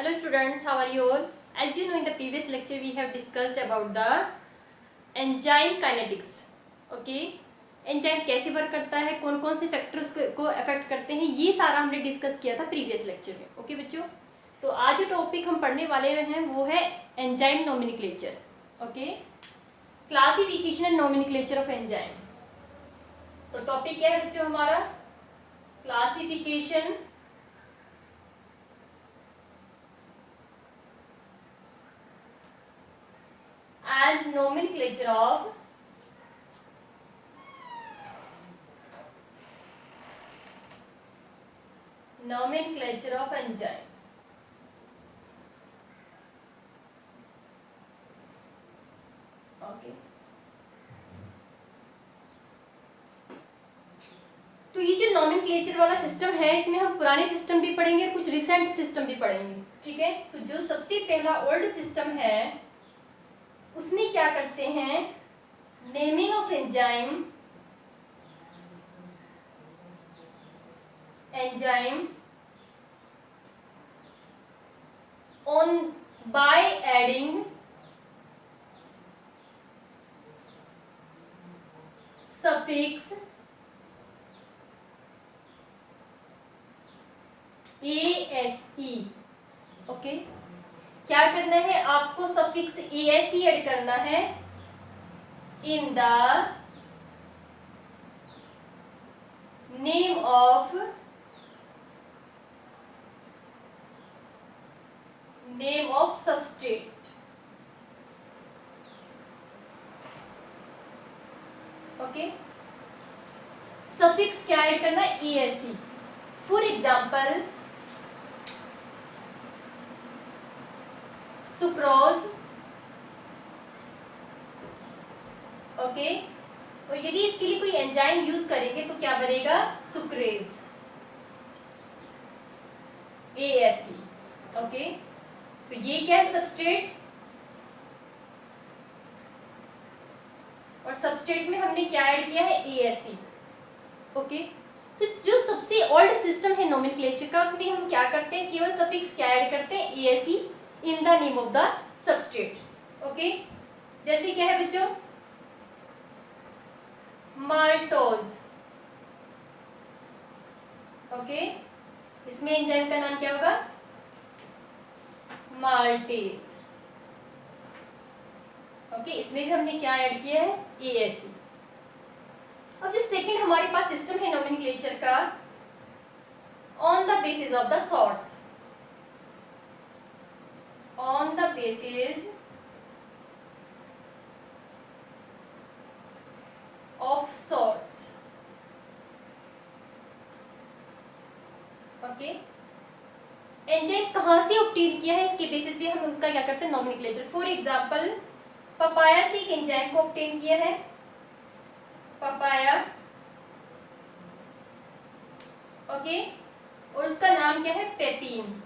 Hello students, how are you all? As you know, in the previous lecture we have discussed about the enzyme kinetics. Okay, enzyme कैसे work करता है, कौन कौन से factors को affect करते हैं, ये सारा हमने डिस्कस किया था प्रीवियस लेक्चर में. ओके बच्चों, तो आज जो टॉपिक हम पढ़ने वाले हैं वो है enzyme nomenclature. Okay, classification and nomenclature of enzyme. तो टॉपिक क्या है बच्चों हमारा? Classification and nomenclature of enzyme. Okay. तो ये जो नोमेनक्लेचर वाला सिस्टम है, इसमें हम पुराने सिस्टम भी पढ़ेंगे, कुछ रिसेंट सिस्टम भी पढ़ेंगे. ठीक है, तो जो सबसे पहला ओल्ड सिस्टम है उसमें क्या करते हैं, naming of enzyme on by adding suffix ASE. Okay, क्या करना है आपको? सफिक्स ASE ऐड करना है in the name of substrate. Okay, suffix क्या ऐड करना है? ASE. For example sucrose. Okay, और यदि इसके लिए कोई एंजाइम यूज करेंगे तो क्या बनेगा? सुक्रेज. ASE. ओके, तो ये क्या है? सबस्ट्रेट. और सबस्ट्रेट में हमने क्या ऐड किया है? ASE. ओके, तो जो सबसे ओल्ड सिस्टम है नोमेनक्लेचर का, उसमें हम क्या करते हैं? केवल सफिक्स क्या ऐड करते हैं? ASE in the name of the substrate. Okay, जैसे क्या है बच्चों? माल्टोज. ओके, इसमें एंजाइम का नाम क्या होगा? माल्टेज. ओके, इसमें भी हमने क्या ऐड किया है? ASE. अब जो सेकंड हमारे पास सिस्टम है नोमेनक्लेचर का, on the basis of the source. On the basis of source. Okay, enzyme कहां से ऑब्टेन किया है, इसके बेसिस पे हम उसका क्या करते हैं? नोमेनक्लेचर. फॉर एग्जांपल पपाया से एक एंजाइम को ऑब्टेन किया है, पपाया. ओके, और उसका नाम क्या है? पेपिन.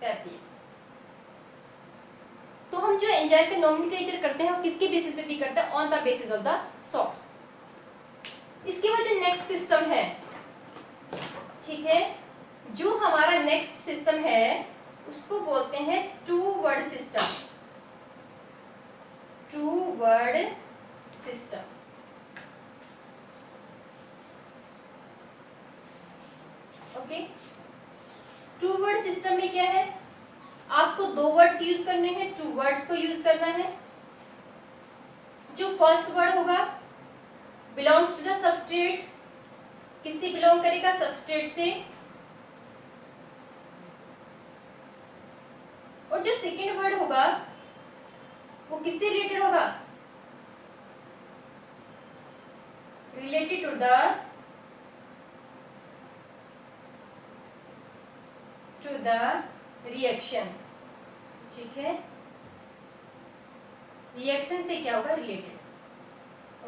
पेपिन. तो हम जो एंजाइम का नोमेनक्लेचर करते हैं वो किसके बेसिस पे भी करते हैं? On the basis of the source. इसके बाद जो नेक्स्ट सिस्टम है, ठीक है, जो हमारा नेक्स्ट सिस्टम है उसको बोलते हैं two word system. Two word system. Okay, two word system में क्या है? आपको दो वर्ड्स यूज करने हैं, टू वर्ड्स को यूज करना है. जो फर्स्ट वर्ड होगा बिलोंग्स टू द सबस्ट्रेट. किससे बिलोंग करेगा? सबस्ट्रेट से. और जो सेकेंड वर्ड होगा वो किससे रिलेटेड होगा? Related to the reaction. ठीक है, रिएक्शन से क्या होगा? रिलेटेड.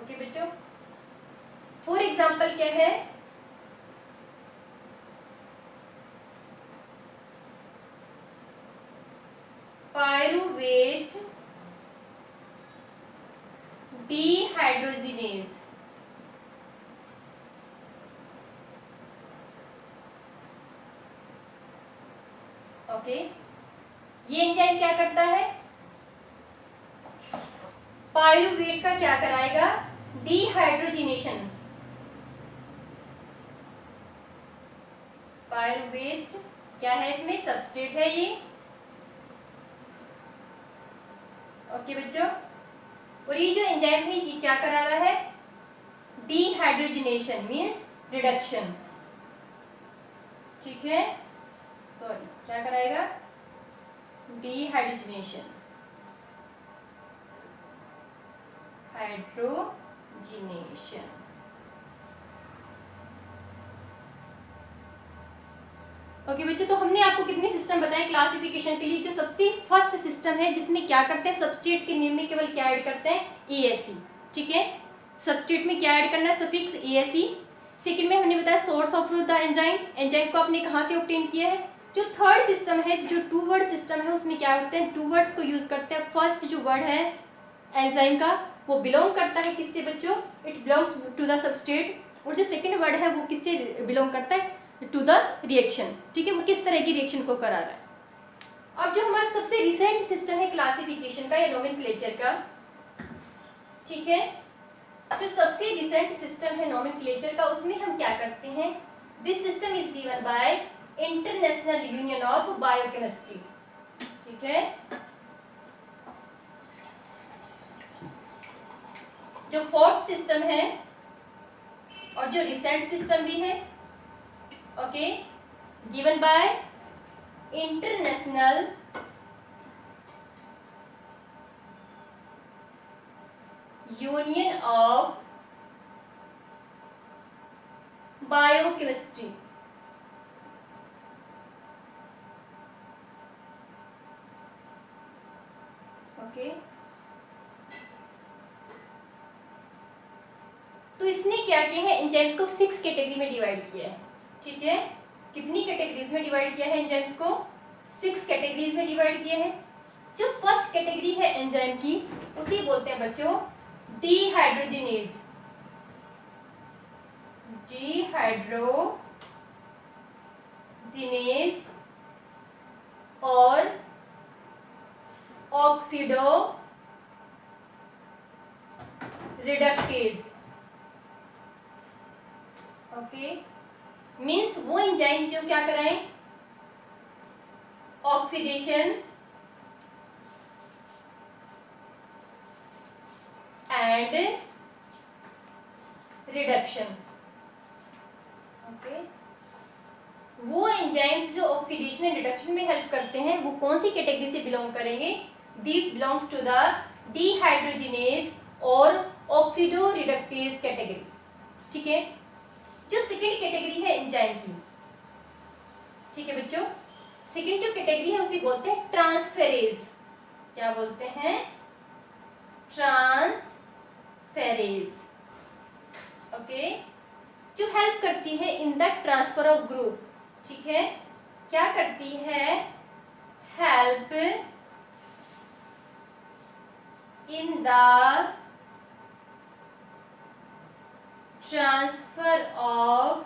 ओके बच्चों, फॉर एग्जांपल क्या है? Pyruvate dehydrogenase. ओके, ये एंजाइम क्या करता है, पायरुवेट का क्या कराएगा, डिहाइड्रोजिनेशन। पायरुवेट क्या है, इसमें सबस्ट्रेट है ये। ओके बच्चों, और ये जो एंजाइम है ये क्या करा रहा है, डिहाइड्रोजिनेशन मींस रिडक्शन। ठीक है, सॉरी क्या कराएगा, डिहाइड्रोजिनेशन, हाइड्रोजिनेशन। ओके बच्चों, तो हमने आपको कितने सिस्टम बताए क्लासिफिकेशन के लिए। जो सबसे फर्स्ट सिस्टम है जिसमें क्या करते हैं, सबस्ट्रेट के नेम में केवल क्या ऐड करते हैं, एएसई। ठीक है, सबस्ट्रेट में क्या ऐड करना है, सफिक्स एएसई। सेकंड में हमने बताया source of the enzyme, enzyme को आपने कहाँ से ऑब्टेन किया है। जो थर्ड सिस्टम है, जो टू वर्ड सिस्टम है, उसमें क्या होते हैं, टू वर्ड्स को यूज करते हैं। फर्स्ट जो वर्ड है एंजाइम का वो बिलोंग करता है किससे बच्चों, it belongs to the substrate. और जो सेकंड वर्ड है वो किससे बिलोंग करता है, टू द रिएक्शन। ठीक है, वो किस तरह की रिएक्शन को करा रहा है। अब जो हमारा सबसे रिसेंट सिस्टम है क्लासिफिकेशन का या नोमेनक्लेचर का, ठीक है, जो सबसे रिसेंट सिस्टम है नोमेनक्लेचर का, उसमें हम क्या करते हैं, this system is given by international union of biochemistry. ठीक है, जो फोर्थ सिस्टम है और जो रिसेंट सिस्टम भी है, okay, given by international union of biochemistry. Okay, तो इसने क्या किया है, एंजाइम्स को 6 कैटेगरी में डिवाइड किया है। ठीक है, कितनी कैटेगरीज में डिवाइड किया है एंजाइम्स को, 6 कैटेगरीज में डिवाइड किया है। जो फर्स्ट कैटेगरी है एंजाइम की उसे बोलते हैं बच्चों डिहाइड्रोजिनेज। डिहाइड्रोजिनेज और ऑक्सीडो रिडक्टेज। ओके, मीन्स वो एंजाइम जो क्या कराएं, ऑक्सीडेशन एंड रिडक्शन। ओके, वो एंजाइम्स जो ऑक्सीडेशन एंड रिडक्शन में हेल्प करते हैं वो कौन सी कैटेगरी से बिलोंग करेंगे, this belongs to the dehydrogenase और ऑक्सीडो रिडक्टेज कैटेगरी। ठीक है, जो सेकंड कैटेगरी है एंजाइम की, ठीक है बच्चों, सेकंड जो कैटेगरी है उसे बोलते हैं ट्रांसफेरेज। क्या बोलते हैं, ट्रांसफेरेज। ओके, जो हेल्प करती है in the transfer of group. ठीक है, क्या करती है, help in the transfer of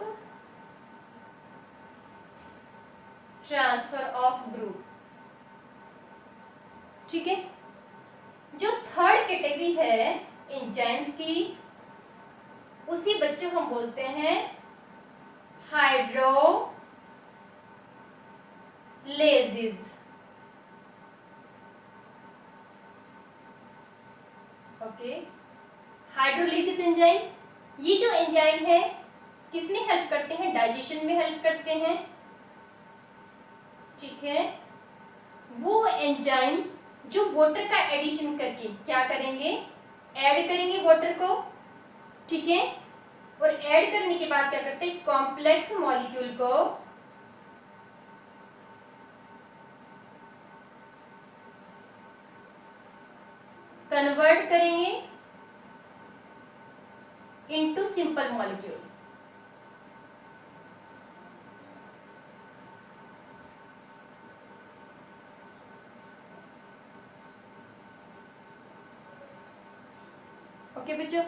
group. ठीक है, जो थर्ड कैटेगरी है एंजाइम्स की उसी बच्चों हम बोलते हैं हाइड्रोलेजिस। ओके, हाइड्रोलिसिस एंजाइम, ये जो एंजाइम है किसमें हेल्प करते हैं, डाइजेशन में हेल्प करते हैं। ठीक है, वो एंजाइम जो वाटर का एडिशन करके क्या करेंगे, ऐड करेंगे वाटर को। ठीक है, और ऐड करने के बाद क्या करते हैं, कॉम्प्लेक्स मॉलिक्यूल को कन्वर्ट करेंगे इनटू सिंपल मॉलिक्यूल। ओके बच्चों,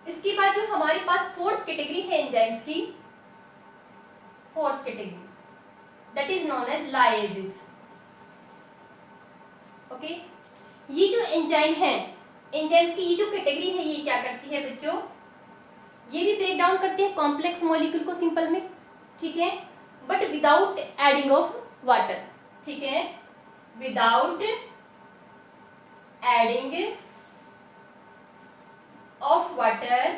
इसके बाद जो हमारे पास फोर्थ कैटेगरी है एंजाइम्स की, fourth category that is known as lyases. Okay, ये जो एंजाइम है, एंजाइम्स की ये जो कैटेगरी है, ये क्या करती है बच्चों, ये भी ब्रेक डाउन करती है कॉम्प्लेक्स मॉलिक्यूल को सिंपल में, ठीक है, but without adding of water, ठीक है, without adding of water,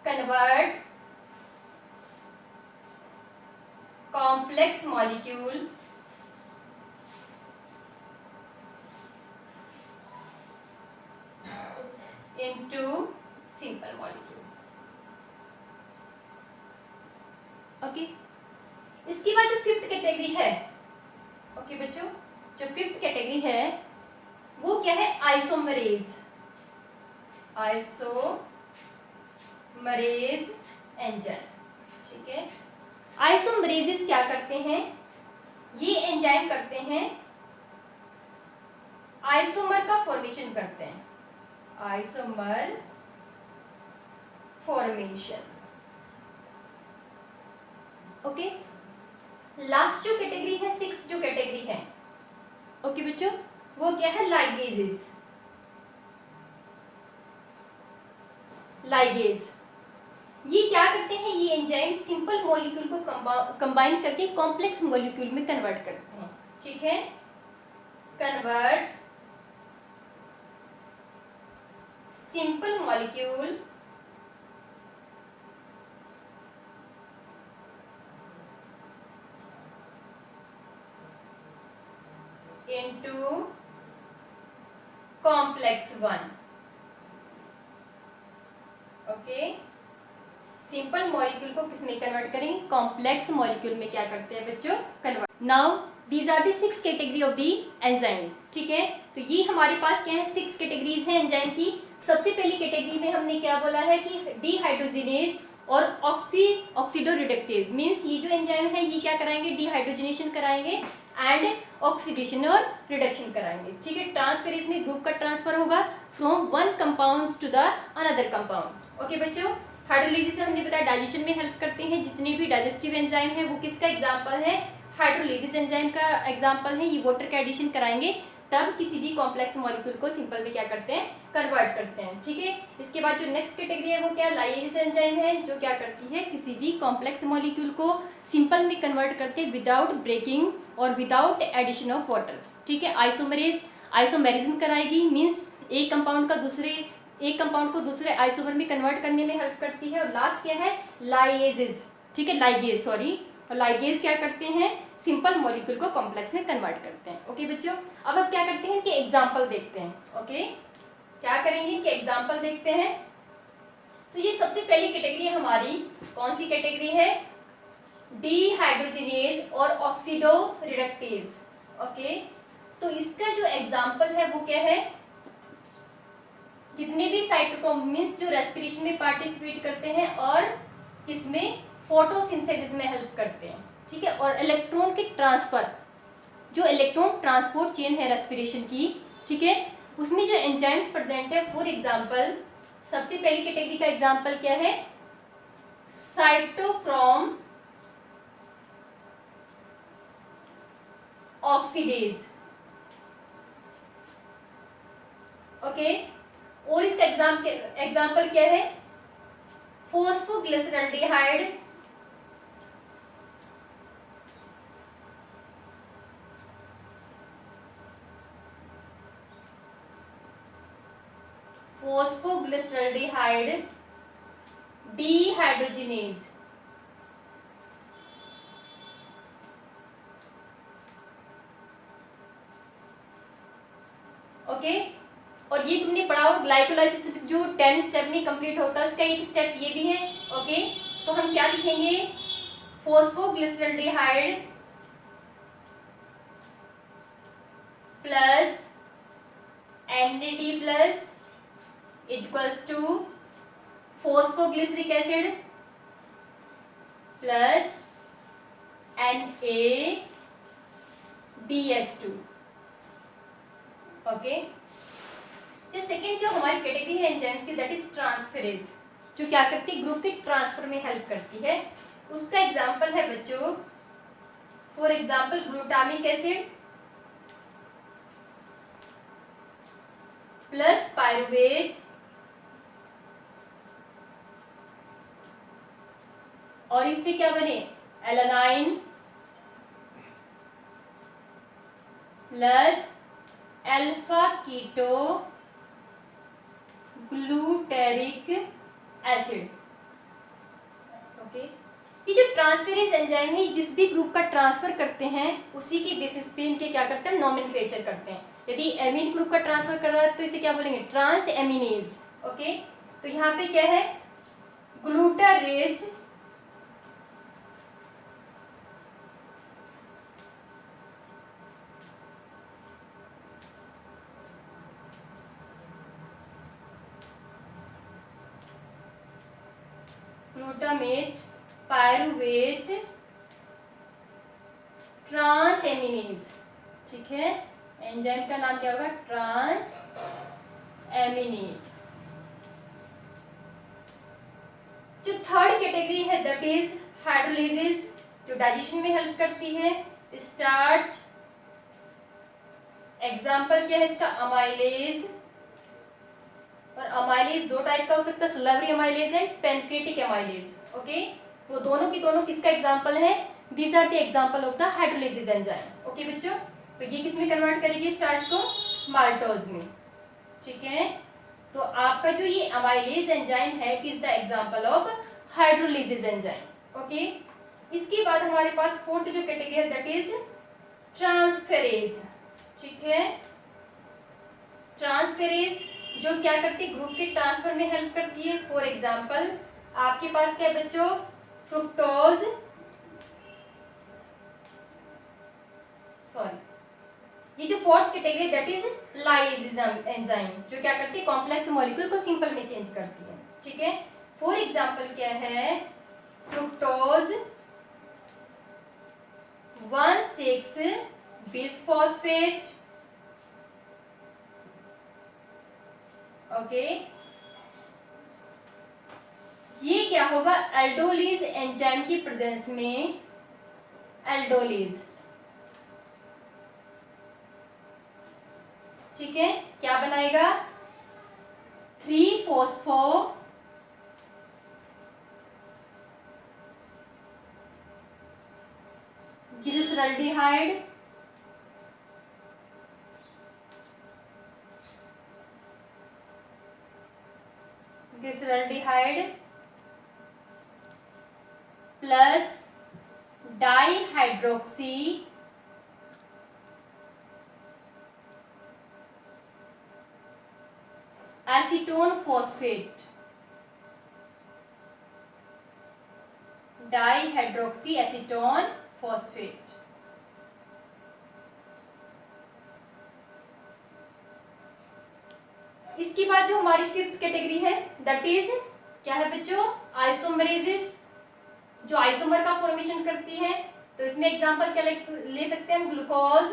convert complex molecule into simple molecule। Okay, इसके बाद जो फिफ्थ कैटेगरी है, ओके बच्चों, जो फिफ्थ कैटेगरी है वो क्या है, आइसोमरेज, आइसोमरेज एंजाइम, ठीक है। आइसोमरेजेस क्या करते हैं, ये एंजाइम करते हैं, आइसोमर का फॉर्मेशन करते हैं, आइसोमर फॉर्मेशन। ओके, लास्ट जो कैटेगरी है, सिक्स जो कैटेगरी है, ओके बच्चों, वो क्या है, लाइगेजेस। लाइगेज ये क्या करते हैं, ये एंजाइम सिंपल मॉलिक्यूल को कंबाइन करके कॉम्प्लेक्स मॉलिक्यूल में कन्वर्ट करते हैं, ठीक है, convert simple molecule into complex one। Okay, simple molecule को किस में कन्वर्ट करेंगे, कॉम्प्लेक्स मॉलिक्यूल में क्या करते हैं बच्चों, convert. Now these are the six category of the enzyme, ठीक है, तो ये हमारे पास क्या है, सिक्स कैटेगरीज हैं एंजाइम की। सबसे पहली कैटेगरी में हमने क्या बोला है कि डीहाइड्रोजिनेज और ऑक्सीडो रिडक्टेज, मीन्स ये जो एंजाइम है ये क्या कराएंगे, डीहाइड्रोजनेशन कराएंगे एंड ऑक्सीडेशन और रिडक्शन कराएंगे, ठीक है। ट्रांसफेरेज में ग्रुप का ट्रांसफर होगा from one compound to the another compound. Okay बच्चों, हाइड्रोलिसिस से हमने बताया डाइजेशन में हेल्प करते हैं, जितने भी डाइजेस्टिव एंजाइम है वो किसका एग्जांपल है, हाइड्रोलिसिस एंजाइम का एग्जांपल है। ये वाटर का एडिशन कराएंगे तब किसी भी कॉम्प्लेक्स मॉलिक्यूल को सिंपल में क्या करते हैं, कन्वर्ट करते हैं, ठीक है। इसके बाद जो नेक्स्ट कैटेगरी है वो क्या, लाइजेज एंजाइम है, जो क्या करती है, किसी भी कॉम्प्लेक्स मॉलिक्यूल को सिंपल में कन्वर्ट करते हैं विदाउट ब्रेकिंग और विदाउट एडिशन ऑफ वाटर, ठीक है। आइसोमरेज, आइसोमेरिज्म कराएगी, मीन्स एक कंपाउंड को दूसरे आइसोमर में कन्वर्ट करने में हेल्प करती है। और लास्ट क्या है, लाइजेज, ठीक है, लाइगेज सॉरी, और लाइगेज क्या करते हैं, सिंपल मॉलिक्यूल को कॉम्प्लेक्स में कन्वर्ट करते हैं। ओके बच्चों, अब हम क्या करते हैं कि एग्जांपल देखते हैं। ओके, क्या करेंगे कि एग्जांपल देखते हैं। तो ये सबसे पहली कैटेगरी हमारी कौन सी कैटेगरी है, डीहाइड्रोजिनेज और ऑक्सीडो रिडक्टेज। ओके, तो इसका जो एग्जांपल है वो क्या है, जितने भी साइटोक्रोम मीन्स जो रेस्पिरेशन में पार्टिसिपेट करते हैं और किसमें, फोटोसिंथेसिस में हेल्प करते हैं, ठीक है। और इलेक्ट्रॉन के ट्रांसफर, जो इलेक्ट्रॉन ट्रांसपोर्ट चेन है रेस्पिरेशन की, ठीक है, उसमें जो एंजाइम्स प्रेजेंट है। फॉर एग्जांपल सबसे पहली कैटेगरी का एग्जांपल क्या है, साइटोक्रोम ऑक्सीडेज। ओके, और इसका एग्जांपल क्या है, फॉस्फोग्लिसरल्डिहाइड, फॉस्फोग्लिसरल्डिहाइड डीहाइड्रोजिनेज। ओके, और ये तुमने पढ़ा हो ग्लाइकोलाइसिस जो 10 स्टेप में कंप्लीट होता है, उसका एक स्टेप ये भी है। ओके, तो हम क्या लिखेंगे, phosphoglyceraldehyde plus NAD plus equals to phosphoglyceric acid plus NaDH2। Okay, जो सेकेंड जो हमारी कैटेगरी है एंजाइम्स की, दैट इज ट्रांसफेरेज, जो क्या करती है, ग्रुप के ट्रांसफर में हेल्प करती है। उसका एग्जाम्पल है बच्चों, for example glutamic acid plus pyruvate और इससे क्या बने, alanine plus alpha keto glutaric acid. Okay, ये जो ट्रांसफेरेज एंजाइम है जिस भी ग्रुप का ट्रांसफर करते हैं उसी के बेसिस पे इनके क्या करते हैं, नॉमेनक्लेचर करते हैं। यदि एमीन ग्रुप का ट्रांसफर कर रहा है तो इसे क्या बोलेंगे, ट्रांस एमिनेज। ओके, तो यहाँ पे क्या है, ग्लूटारेज ग्लूटामेट पायरुवेट ट्रांस एमिनेज। ठीक है, एंजाइम का नाम क्या होगा, ट्रांस एमिनेज। जो थर्ड कैटेगरी है दैट इज हाइड्रोलिसिस, जो डाइजेशन में हेल्प करती है। स्टार्च, एग्जाम्पल क्या है इसका, अमाइलेज। और अमाइलेज दो टाइप का हो सकता है, salivary amylase and pancreatic amylase. Okay, वो दोनों की दोनों किसका एग्जाम्पल है, these are the example of the hydrolysis enzyme. Okay बच्चों, तो ये किस में कन्वर्ट करेगी स्टार्च को, माल्टोज में। ठीक है, तो आपका जो ये अमाइलेज एंजाइम है it is the example of hydrolysis enzyme. Okay, इसके बाद हमारे पास फोर्थ जो कैटेगरी है दैट इज ट्रांसफेरेज। ठीक है, ट्रांसफेरेज जो क्या करती है, ग्रुप के ट्रांसफर में हेल्प करती है। फॉर एग्जाम्पल आपके पास क्या है बच्चों, फ्रुक्टोज, सॉरी, ये जो fourth category that is lysis enzyme, जो क्या करती है, कॉम्प्लेक्स मॉलिक्यूल को सिंपल में चेंज करती है। ठीक है, फॉर एग्जाम्पल क्या है, फ्रुक्टोज 1,6 बिसफॉस्फेट। ओके, ये क्या होगा, एल्डोलीज एंजाइम की प्रेजेंस में, एल्डोलीज। ठीक है, क्या बनाएगा, three phospho glyceraldehyde plus dihydroxy acetone phosphate, dihydroxy acetone phosphate. इसके बाद जो हमारी फिफ्थ कैटेगरी है दैट इज क्या है बच्चों, आइसोमरेसिस, जो आइसोमर का फॉर्मेशन करती है। तो इसमें एग्जांपल क्या ले सकते हैं हम, ग्लूकोज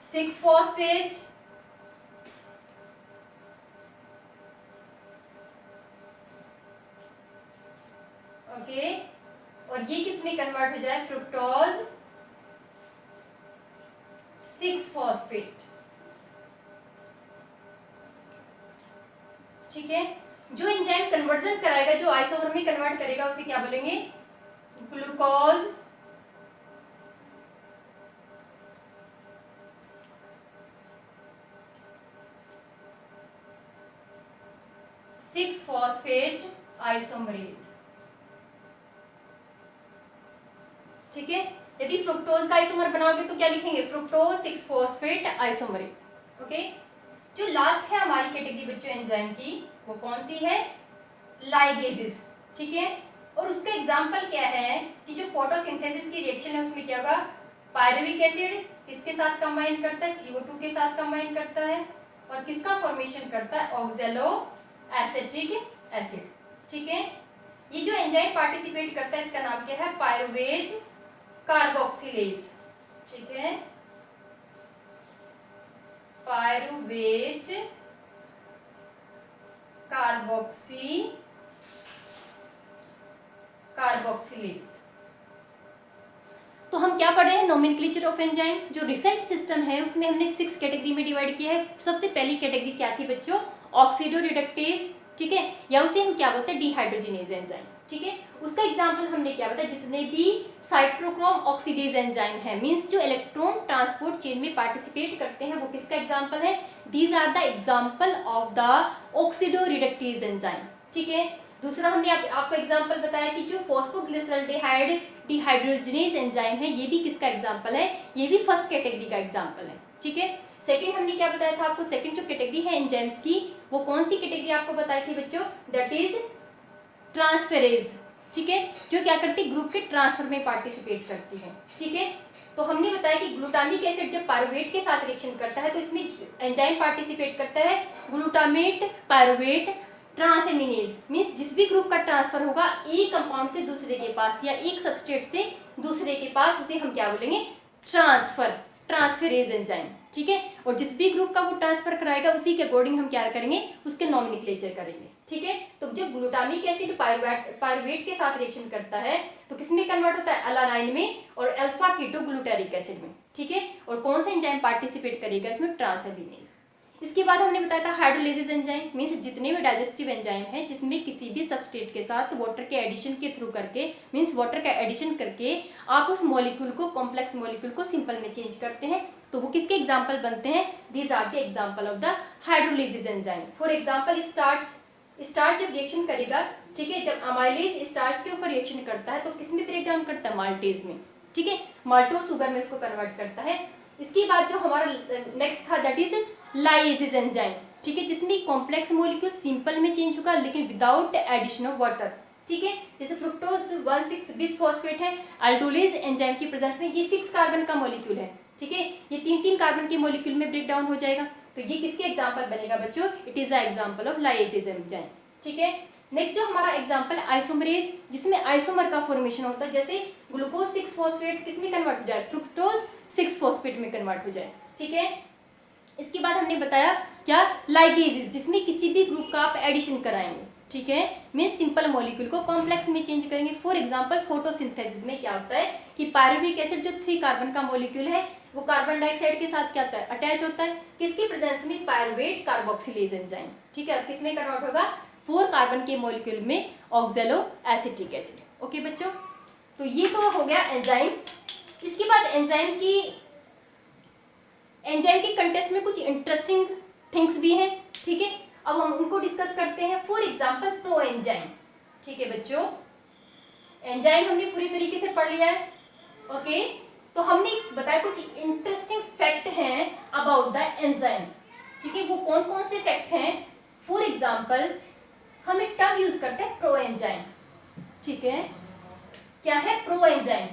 6-फॉस्फेट, ओके, और ये किस में कन्वर्ट हो जाए, फ्रुक्टोज 6-फॉस्फेट। ठीक है, जो एंजाइम कन्वर्जन कराएगा, जो आइसोमर में कन्वर्ट करेगा उसे क्या बोलेंगे, ग्लूकोज 6-फॉस्फेट आइसोमरेज। ठीक है, यदि फ्रुक्टोज का आइसोमर बनाओगे तो क्या लिखेंगे, फ्रुक्टोज 6-फॉस्फेट आइसोमरेज। ओके, जो लास्ट है हमारी कैटेगरी बच्चों एंजाइम की, वो कौन सी है, लाइगेजेस। ठीक है, और उसका एग्जांपल क्या है कि जो फोटोसिंथेसिस की रिएक्शन है उसमें क्या होगा, पायरुविक एसिड किसके साथ कंबाइन करता है, CO2 के साथ कंबाइन करता है, और किसका फॉर्मेशन करता है, ऑक्सैलो एसिटिक एसिड। ठीक है, ये जो एंजाइम पार्टिसिपेट करता है इसका नाम क्या है, पायरुवेट कार्बोक्सिलेज। ठीक है, पायरुवेट कार्बोक्सी कार्बोक्सिलेज। तो हम क्या पढ़ रहे हैं, नोमेनक्लेचर ऑफ एंजाइम। जो रिसेंट सिस्टम है उसमें हमने 6 कैटेगरी में डिवाइड किया है। सबसे पहली कैटेगरी क्या थी बच्चों, ऑक्सीडो रिडक्टेज, ठीक है, या उसे हम क्या बोलते हैं, डिहाइड्रोजिनेज एंजाइम, ठीक है। उसका एग्जांपल हमने क्या बताया, जितने भी साइटोक्रोम ऑक्सीडेज एंजाइम है, मींस जो इलेक्ट्रॉन ट्रांसपोर्ट चेन में पार्टिसिपेट करते हैं, वो किसका एग्जांपल है, these are the example of the oxidoreductase enzyme, ठीक है। दूसरा हमने आपको एग्जांपल बताया कि जो फॉस्फोग्लिसरॉल्डिहाइड डिहाइड्रोजिनेज एंजाइम है, ये भी किसका एग्जांपल है, ये भी फर्स्ट कैटेगरी का एग्जांपल है, ठीक है। सेकंड हमने क्या बताया था आपको, सेकंड जो कैटेगरी है एंजाइम्स की, वो कौन सी कैटेगरी आपको बताई थी बच्चों, दैट इज ट्रांसफेरेज, ठीक है, जो क्या करती है, ग्रुप के ट्रांसफर में पार्टिसिपेट करती है, ठीक है। तो हमने बताया कि ग्लूटामिक एसिड जब पायरुवेट के साथ रिएक्शन करता है तो इसमें एंजाइम पार्टिसिपेट करता है ग्लूटामेट पायरुवेट ट्रांसएमिनेज, मींस जिस भी ग्रुप का ट्रांसफर होगा एक कंपाउंड से दूसरे के पास या एक सबस्ट्रेट से दूसरे के पास, उसे हम क्या बोलेंगे, ट्रांसफेरेज एंजाइम, ठीक है। और जिस भी ग्रुप का वो ट्रांसफर कराएगा उसी के अकॉर्डिंग हम क्या करेंगे, उसके नॉमेनक्लेचर करेंगे, ठीक है। तो जब ग्लूटामिक एसिड पायरुवेट के साथ रिएक्शन करता है तो किसमें कन्वर्ट होता है, अलानाइन में और अल्फा कीटो ग्लूटारिक एसिड में, ठीक है। और कौन सा एंजाइम पार्टिसिपेट करेगा इसमें, ट्रांसएमिनेज। इसके बाद हमने बताया था हाइड्रोलाइसिस एंजाइम, मींस जितने भी डाइजेस्टिव एंजाइम है जिसमें किसी भी सबस्ट्रेट के साथ वाटर के एडिशन के थ्रू करके, मींस वाटर का एडिशन करके आप उस मॉलिक्यूल को, कॉम्प्लेक्स मॉलिक्यूल को सिंपल में चेंज करते हैं, तो वो किसके एग्जाम्पल बनते हैं, these are the example of the hydrolysis enzyme. For example starch जब रिएक्शन करेगा, ठीक है, जब अमाइलेज स्टार्च के ऊपर रिएक्शन करता है तो किसमें ब्रेक डाउन करता है, माल्टेज में, ठीक है, माल्टोज शुगर में इसको कन्वर्ट करता है। इसके बाद जो हमारा नेक्स्ट था दैट इज लाइएजेज एंजाइम, ठीक है, जिसमें कॉम्प्लेक्स मॉलिक्यूल सिंपल में चेंज होगा लेकिन विदाउट एडिशन ऑफ वाटर, ठीक है। जैसे फ्रुक्टोज 1,6 बिसफॉस्फेट है, अल्डोलेज एंजाइम की प्रेजेंस में ये 6 कार्बन का मॉलिक्यूल है, ठीक है, ये 3-3 कार्बन के मॉलिक्यूल में ब्रेक डाउन हो जाएगा, तो ये किसके एग्जांपल बनेगा बच्चों, it is the example of ligase enzyme, ठीक है। नेक्स्ट जो हमारा एग्जांपल आइसोमरेज, जिसमें आइसोमर का फॉर्मेशन होता है, जैसे ग्लूकोज 6 फॉस्फेट किसमें कन्वर्ट हो जाए, फ्रुक्टोज 6 फॉस्फेट में कन्वर्ट हो जाए, ठीक है। इसके बाद हमने बताया क्या, लाइगेजेस, जिसमें किसी भी ग्रुप का आप एडिशन कराएंगे, ठीक है, मींस सिंपल मॉलिक्यूल को कॉम्प्लेक्स में चेंज करेंगे। फॉर एग्जांपल फोटोसिंथेसिस में क्या होता है कि पायरुविक एसिड जो 3 कार्बन का मॉलिक्यूल है वो कार्बन डाइऑक्साइड के साथ क्या होता है, अटैच होता है, किसकी प्रेजेंस में, पायरुवेट कार्बोक्सिलेज एंजाइम, ठीक है। किसमें कन्वर्ट होगा, 4 कार्बन के मॉलिक्यूल में ऑक्सैलो एसिटिक एसिड, ओके बच्चों। तो ये तो हो गया एंजाइम। इसके बाद एंजाइम के कंटेस्ट में कुछ इंटरेस्टिंग थिंग्स भी हैं, ठीक है, अब हम उनको डिस्कस करते हैं। फॉर एग्जांपल प्रो एंजाइम, ठीक है बच्चों, एंजाइम हमने पूरी तरीके से पढ़ लिया है, ओके। तो हमने बताया कुछ इंटरेस्टिंग फैक्ट हैं अबाउट द एंजाइम, ठीक है, वो कौन कौन से फैक्ट हैं। फॉर एग्जांपल हम एक टर्म यूज करते हैं प्रो एंजाइम, ठीक है, क्या है प्रो एंजाइम,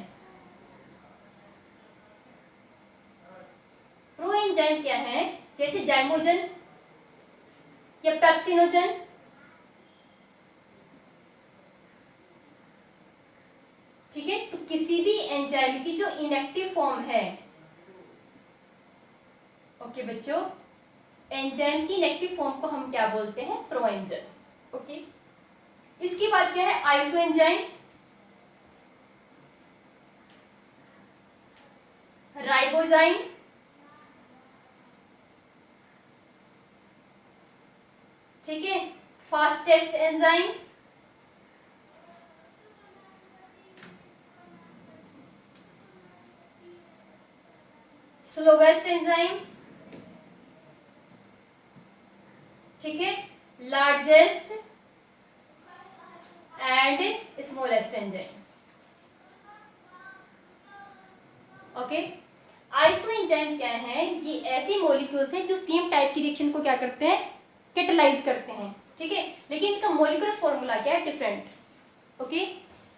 प्रो एंजाइम क्या है, जैसे जाइमोजन या पेप्सिनोजन, ठीक है। तो किसी भी एंजाइम की जो इनएक्टिव फॉर्म है, ओके बच्चों, एंजाइम की इनएक्टिव फॉर्म को हम क्या बोलते हैं, प्रो एंजाइम, ओके। इसके बाद क्या है, आइसो एंजाइम, राइबोजाइम, ठीक है, फास्टेस्ट एंजाइम, स्लोवेस्ट एंजाइम, ठीक है, largest and smallest enzyme, okay. Iso enzyme क्या है, ये ऐसे मॉलिक्यूल्स हैं जो सेम टाइप की रिएक्शन को क्या करते हैं, कैटलाइज करते हैं, ठीक है, लेकिन इनका मॉलिक्यूलर फॉर्मूला क्या है, डिफरेंट, ओके।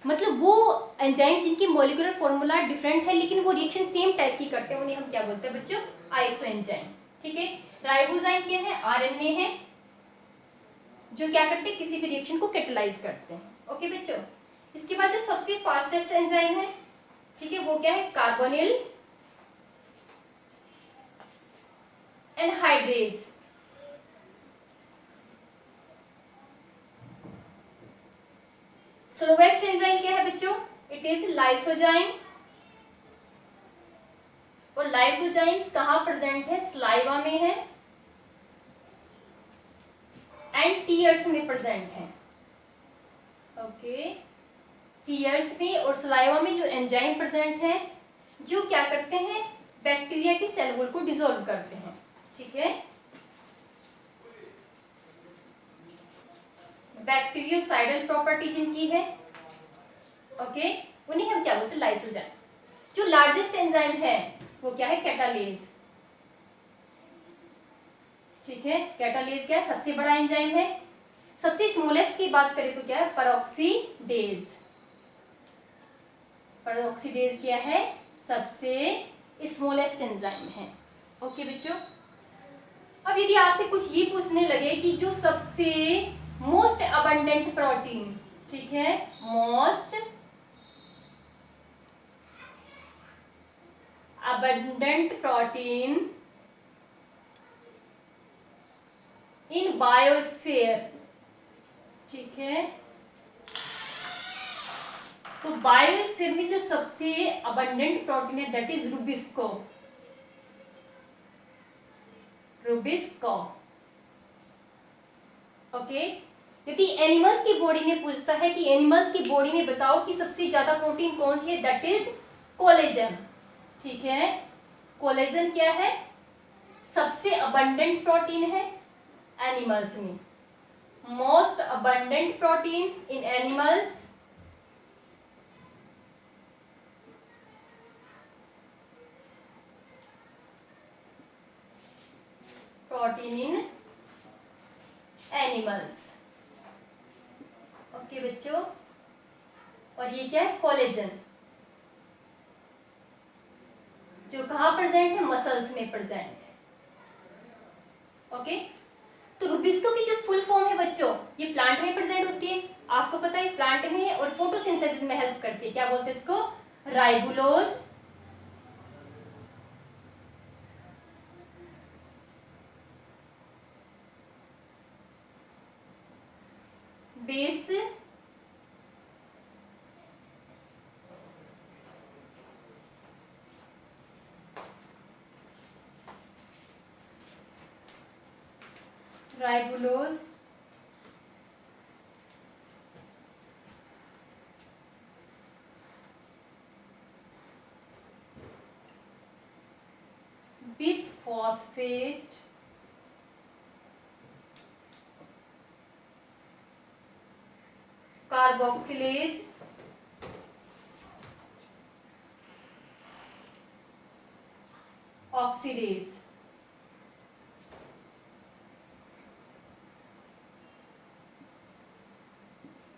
मतलब वो एंजाइम जिनकी मॉलिक्यूलर फॉर्मूला डिफरेंट है लेकिन वो रिएक्शन सेम टाइप की करते हैं, उन्हें हम क्या बोलते हैं बच्चों, आइसो एंजाइम, ठीक है। राइबोजाइम क्या है, आरएनए है जो क्या करते हैं, किसी भी रिएक्शन को कैटलाइज करते हैं, ओके बच्चों। इसके बाद जो सबसे फास्टेस्ट एंजाइम है, ठीक है, वो क्या है, कार्बोनिल एनहाइड्रेज, स्लोवेस्ट एंजाइम क्या है बच्चों? It is lysozyme. और लाइसोजाइम्स कहाँ प्रेजेंट है? स्लाइवा में है एंड टीयर्स में प्रेजेंट है। ओके, टीयर्स में और स्लाइवा में जो एंजाइम प्रेजेंट है, जो क्या करते हैं? बैक्टीरिया की सेल वॉल को डिसॉल्व करते हैं। ठीक है, बैक्टीरियोसाइडल प्रॉपर्टी जिनकी है, ओके, उन्हें हम क्या बोलते हैं? लाइसोजाइम। जो लार्जेस्ट एंजाइम है वो क्या है? कैटालेज। ठीक है, कैटालेज क्या है? सबसे बड़ा एंजाइम है। सबसे स्मॉलेस्ट की बात करें तो क्या है? परऑक्सीडेज। परऑक्सीडेज क्या है? सबसे स्मॉलेस्ट एंजाइम है। ओके बच्चों, अब यदि आपसे कुछ ये पूछने लगे कि जो सबसे मोस्ट अबंडेंट प्रोटीन, ठीक है, मोस्ट अबंडेंट प्रोटीन इन बायोस्फीयर, ठीक है, तो बायोस्फीयर में जो सबसे अबंडेंट प्रोटीन है that is Rubisco. Rubisco. Okay, यदि एनिमल्स की बॉडी में पूछता है कि एनिमल्स की बॉडी में बताओ कि सबसे ज्यादा प्रोटीन कौन सी है, दैट इज कोलेजन। ठीक है, कोलेजन क्या है? सबसे अबंडेंट प्रोटीन है एनिमल्स में। मोस्ट अबंडेंट प्रोटीन इन एनिमल्स प्रोटीन इन एनिमल्स। ओके बच्चों, और ये क्या है? कोलेजन, जो कहां प्रेजेंट है? मसल्स में प्रेजेंट है। ओके, तो रुबिस्को की जो फुल फॉर्म है बच्चों, ये प्लांट में प्रेजेंट होती है, आपको पता है प्लांट में है, और फोटोसिंथेसिस में हेल्प करती है। क्या बोलते हैं इसको? Ribulose base ribulose bisphosphate carboxylase oxidase.